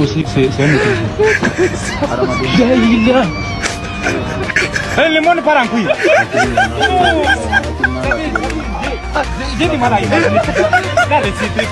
aussi, c'est un outil. Le monde part en couille. J'ai du mal à imaginer. Là, le site.